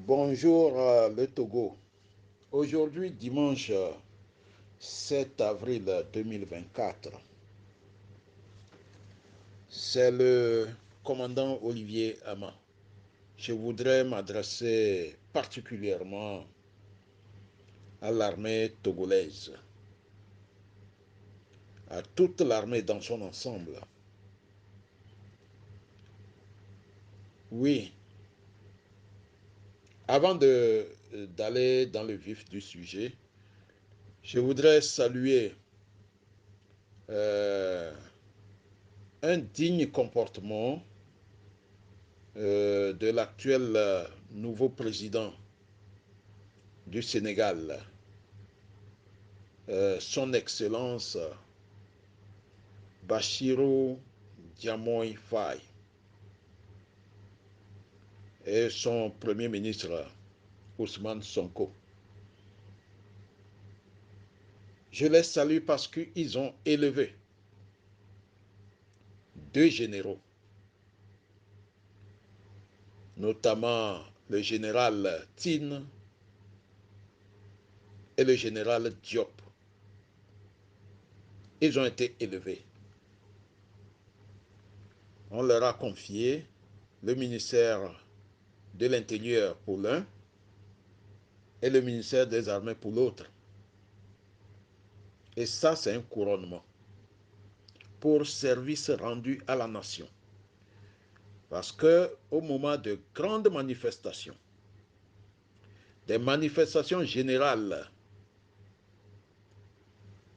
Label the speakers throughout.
Speaker 1: Bonjour le Togo. Aujourd'hui, dimanche 7 avril 2024, c'est le commandant Olivier Ama. Je voudrais m'adresser particulièrement à l'armée togolaise, à toute l'armée dans son ensemble. Oui, avant d'aller dans le vif du sujet, je voudrais saluer euh, un digne comportement de l'actuel nouveau président du Sénégal, son Excellence Bassirou Diomaye Faye et son Premier ministre Ousmane Sonko. Je les salue parce qu'ils ont élevé deux généraux, notamment le général Tine et le général Diop. Ils ont été élevés. On leur a confié le ministère de l'Intérieur pour l'un et le ministère des Armées pour l'autre. Et ça, c'est un couronnement pour service rendu à la nation. Parce qu'au moment de grandes manifestations, des manifestations générales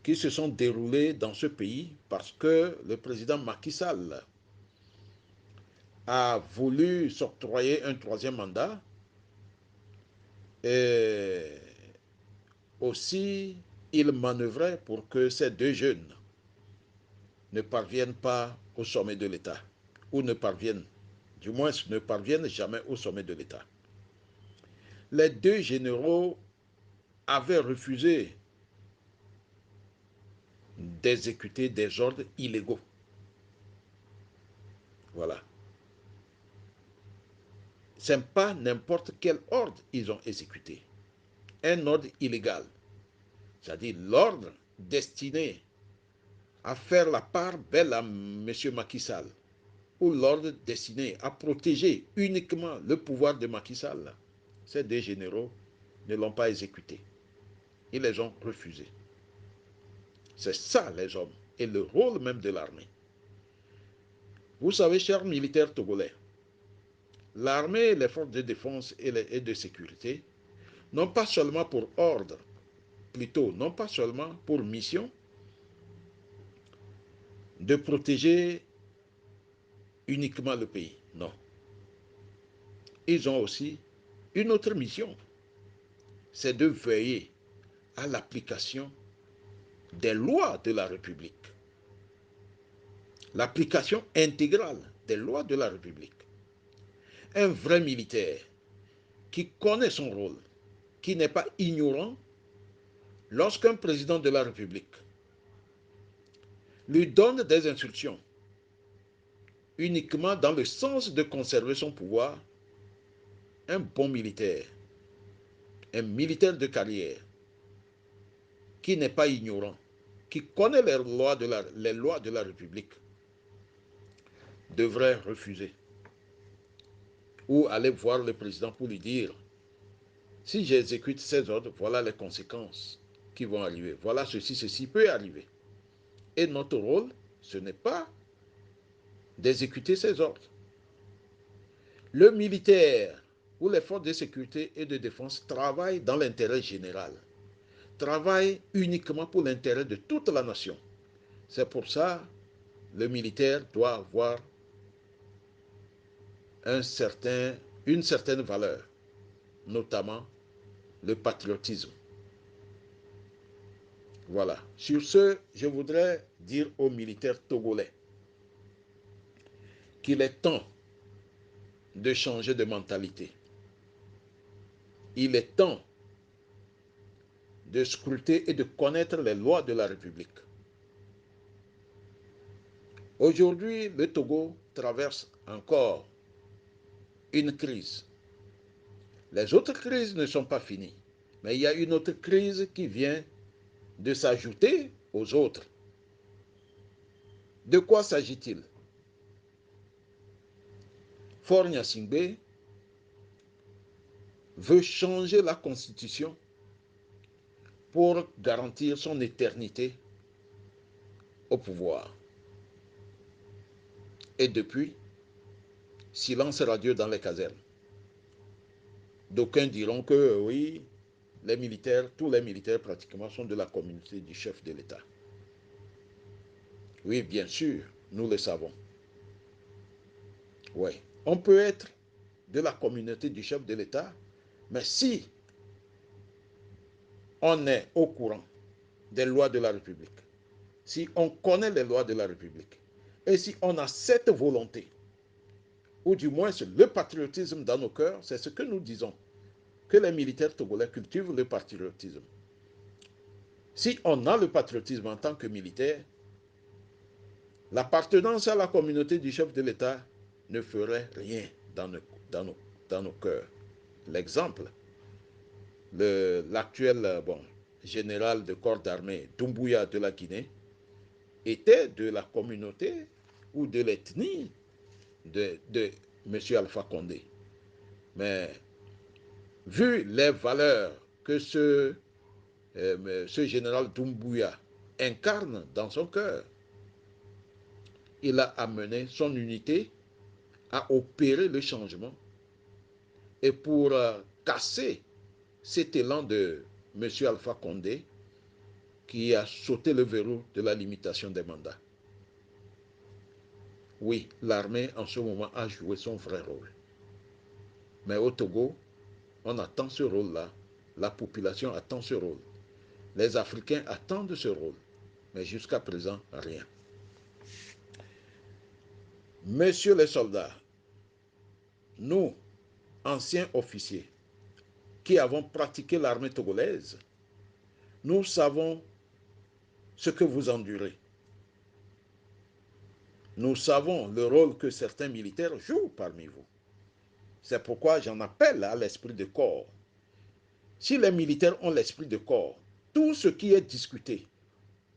Speaker 1: qui se sont déroulées dans ce pays, parce que le président Macky Sall a voulu s'octroyer un troisième mandat, et aussi il manœuvrait pour que ces deux jeunes ne parviennent pas au sommet de l'État, ou ne parviennent, du moins ne parviennent jamais au sommet de l'État. Les deux généraux avaient refusé d'exécuter des ordres illégaux. Voilà. Ce n'est pas n'importe quel ordre ils ont exécuté. Un ordre illégal. C'est-à-dire l'ordre destiné à faire la part belle à M. Macky Sall, ou l'ordre destiné à protéger uniquement le pouvoir de Macky Sall. Ces deux généraux ne l'ont pas exécuté. Ils les ont refusés. C'est ça les hommes et le rôle même de l'armée. Vous savez, chers militaires togolais, l'armée, les forces de défense et de sécurité n'ont pas seulement pour ordre, plutôt, non pas seulement pour mission de protéger uniquement le pays. Non. Ils ont aussi une autre mission, c'est de veiller à l'application des lois de la République. L'application intégrale des lois de la République. Un vrai militaire qui connaît son rôle, qui n'est pas ignorant, lorsqu'un président de la République lui donne des instructions uniquement dans le sens de conserver son pouvoir, un bon militaire, un militaire de carrière, qui n'est pas ignorant, qui connaît les lois de la République, devrait refuser ou aller voir le président pour lui dire, si j'exécute ces ordres, voilà les conséquences qui vont arriver. Voilà ceci peut arriver. Et notre rôle, ce n'est pas d'exécuter ces ordres. Le militaire ou les forces de sécurité et de défense travaillent dans l'intérêt général, travaillent uniquement pour l'intérêt de toute la nation. C'est pour ça que le militaire doit avoir une certaine valeur, notamment le patriotisme. Voilà. Sur ce, je voudrais dire aux militaires togolais qu'il est temps de changer de mentalité. Il est temps de scruter et de connaître les lois de la République. Aujourd'hui, le Togo traverse encore une crise. Les autres crises ne sont pas finies. Mais il y a une autre crise qui vient de s'ajouter aux autres. De quoi s'agit-il? Faure Gnassingbé veut changer la constitution pour garantir son éternité au pouvoir. Et depuis, silence radieux dans les casernes. D'aucuns diront que oui, les militaires, tous les militaires pratiquement sont de la communauté du chef de l'État. Oui, bien sûr, nous le savons. Oui, on peut être de la communauté du chef de l'État, mais si on est au courant des lois de la République, si on connaît les lois de la République, et si on a cette volonté, ou du moins le patriotisme dans nos cœurs, c'est ce que nous disons, que les militaires togolais cultivent le patriotisme. Si on a le patriotisme en tant que militaire, l'appartenance à la communauté du chef de l'État ne ferait rien dans nos cœurs. L'exemple, l'actuel général de corps d'armée, Doumbouya de la Guinée, était de la communauté ou de l'ethnie de M. Alpha Condé. Mais vu les valeurs que ce général Doumbouya incarne dans son cœur, il a amené son unité à opérer le changement. Et pour casser cet élan de M. Alpha Condé, qui a sauté le verrou de la limitation des mandats. Oui, l'armée en ce moment a joué son vrai rôle. Mais au Togo, on attend ce rôle-là. La population attend ce rôle. Les Africains attendent ce rôle. Mais jusqu'à présent, rien. Messieurs les soldats, nous, anciens officiers, qui avons pratiqué l'armée togolaise, nous savons ce que vous endurez. Nous savons le rôle que certains militaires jouent parmi vous. C'est pourquoi j'en appelle à l'esprit de corps. Si les militaires ont l'esprit de corps, tout ce qui est discuté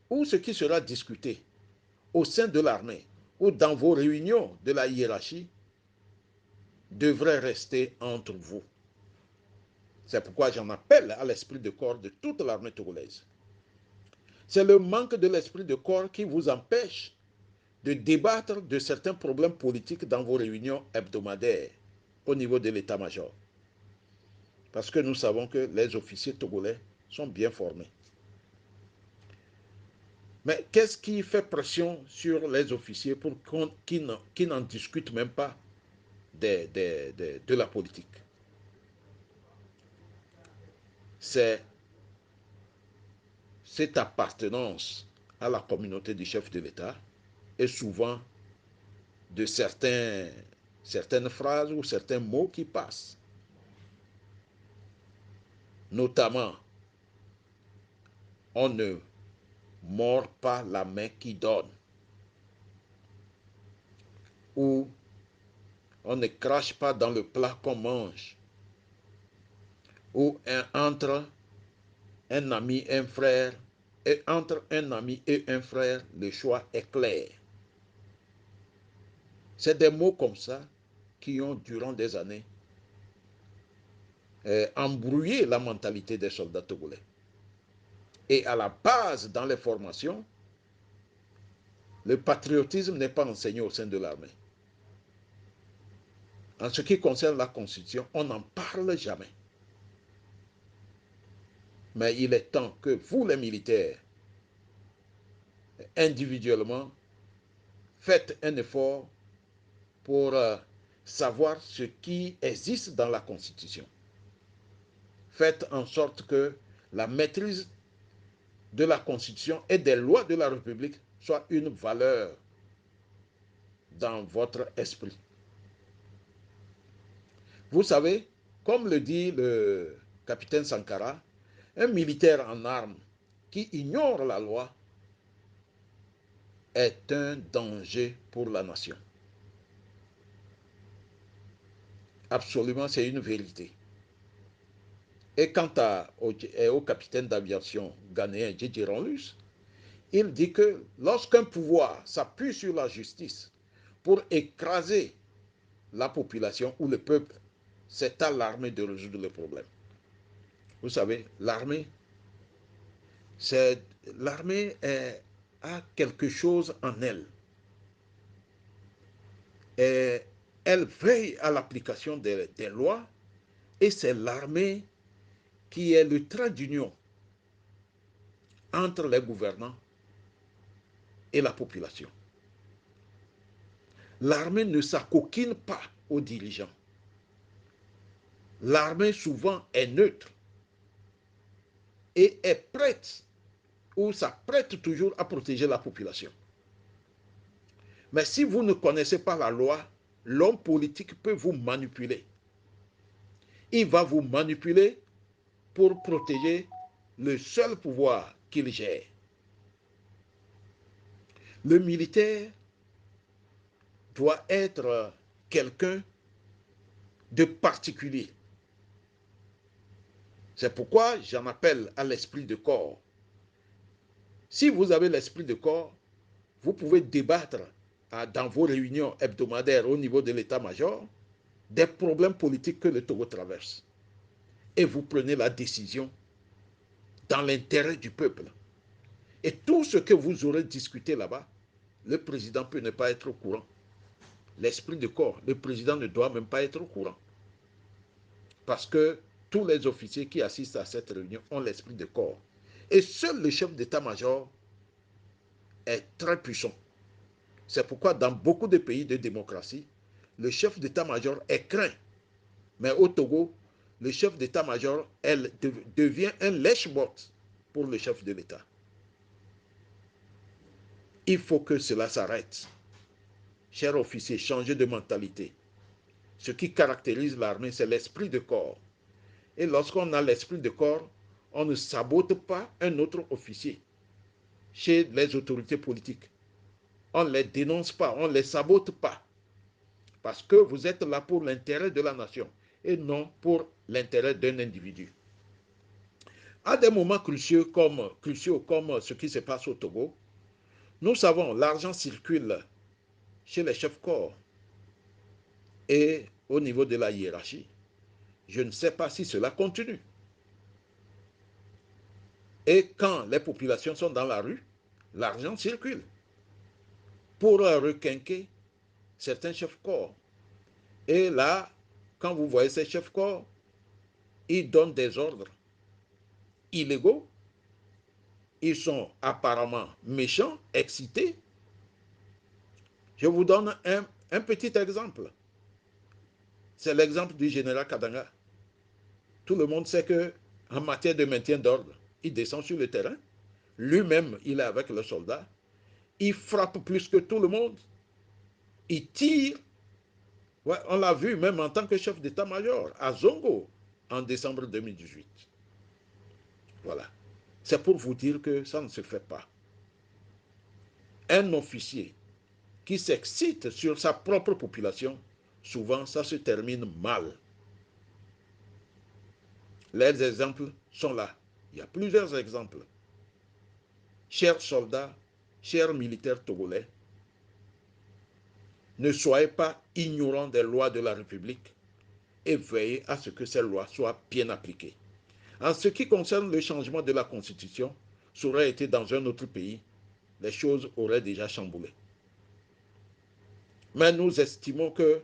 Speaker 1: ou ce qui sera discuté au sein de l'armée ou dans vos réunions de la hiérarchie devrait rester entre vous. C'est pourquoi j'en appelle à l'esprit de corps de toute l'armée togolaise. C'est le manque de l'esprit de corps qui vous empêche de débattre de certains problèmes politiques dans vos réunions hebdomadaires au niveau de l'état-major. Parce que nous savons que les officiers togolais sont bien formés. Mais qu'est-ce qui fait pression sur les officiers pour qu'ils n'en discutent même pas de la politique? C'est cette appartenance à la communauté du chef de l'État et souvent de certaines phrases ou certains mots qui passent. Notamment, on ne mord pas la main qui donne. Ou on ne crache pas dans le plat qu'on mange. Ou entre un ami et un frère, et entre un ami et un frère, le choix est clair. C'est des mots comme ça qui ont, durant des années, embrouillé la mentalité des soldats togolais. Et à la base, dans les formations, le patriotisme n'est pas enseigné au sein de l'armée. En ce qui concerne la Constitution, on n'en parle jamais. Mais il est temps que vous, les militaires, individuellement, faites un effort pour savoir ce qui existe dans la Constitution. Faites en sorte que la maîtrise de la Constitution et des lois de la République soit une valeur dans votre esprit. Vous savez, comme le dit le capitaine Sankara, un militaire en armes qui ignore la loi est un danger pour la nation. Absolument, c'est une vérité. Et quant au capitaine d'aviation ghanéen J.J. Ronlus, il dit que lorsqu'un pouvoir s'appuie sur la justice pour écraser la population ou le peuple, c'est à l'armée de résoudre le problème. Vous savez, l'armée a quelque chose en elle. Et elle veille à l'application des lois et c'est l'armée qui est le trait d'union entre les gouvernants et la population. L'armée ne s'acoquine pas aux dirigeants. L'armée souvent est neutre et est prête ou s'apprête toujours à protéger la population. Mais si vous ne connaissez pas la loi, l'homme politique peut vous manipuler. Il va vous manipuler pour protéger le seul pouvoir qu'il gère. Le militaire doit être quelqu'un de particulier. C'est pourquoi j'en appelle à l'esprit de corps. Si vous avez l'esprit de corps, vous pouvez débattre dans vos réunions hebdomadaires au niveau de l'état-major des problèmes politiques que le Togo traverse. Et vous prenez la décision dans l'intérêt du peuple. Et tout ce que vous aurez discuté là-bas, le président peut ne pas être au courant. L'esprit de corps, le président ne doit même pas être au courant. Parce que tous les officiers qui assistent à cette réunion ont l'esprit de corps. Et seul le chef d'état-major est très puissant. C'est pourquoi dans beaucoup de pays de démocratie, le chef d'état-major est craint. Mais au Togo, le chef d'état-major devient un lèche-bot pour le chef de l'État. Il faut que cela s'arrête. Chers officiers, changez de mentalité. Ce qui caractérise l'armée, c'est l'esprit de corps. Et lorsqu'on a l'esprit de corps, on ne sabote pas un autre officier chez les autorités politiques. On ne les dénonce pas, on ne les sabote pas. Parce que vous êtes là pour l'intérêt de la nation et non pour l'intérêt d'un individu. À des moments cruciaux comme ce qui se passe au Togo, nous savons l'argent circule chez les chefs-corps et au niveau de la hiérarchie. Je ne sais pas si cela continue. Et quand les populations sont dans la rue, l'argent circule pour requinquer certains chefs-corps. Et là, quand vous voyez ces chefs-corps, ils donnent des ordres illégaux. Ils sont apparemment méchants, excités. Je vous donne un petit exemple. C'est l'exemple du général Kadanga. Tout le monde sait qu'en matière de maintien d'ordre, il descend sur le terrain. Lui-même, il est avec le soldat. Il frappe plus que tout le monde. Il tire. Ouais, on l'a vu même en tant que chef d'état-major à Zongo en décembre 2018. Voilà. C'est pour vous dire que ça ne se fait pas. Un officier qui s'excite sur sa propre population, souvent ça se termine mal. Les exemples sont là. Il y a plusieurs exemples. Chers soldats, chers militaires togolais, ne soyez pas ignorants des lois de la République et veillez à ce que ces lois soient bien appliquées. En ce qui concerne le changement de la Constitution, ça aurait été dans un autre pays, les choses auraient déjà chamboulé. Mais nous estimons que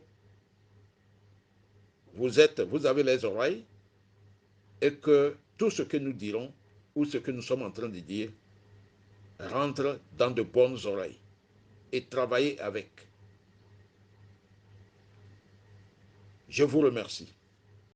Speaker 1: vous avez les oreilles et que tout ce que nous dirons ou ce que nous sommes en train de dire rentre dans de bonnes oreilles et travaillez avec. Je vous remercie.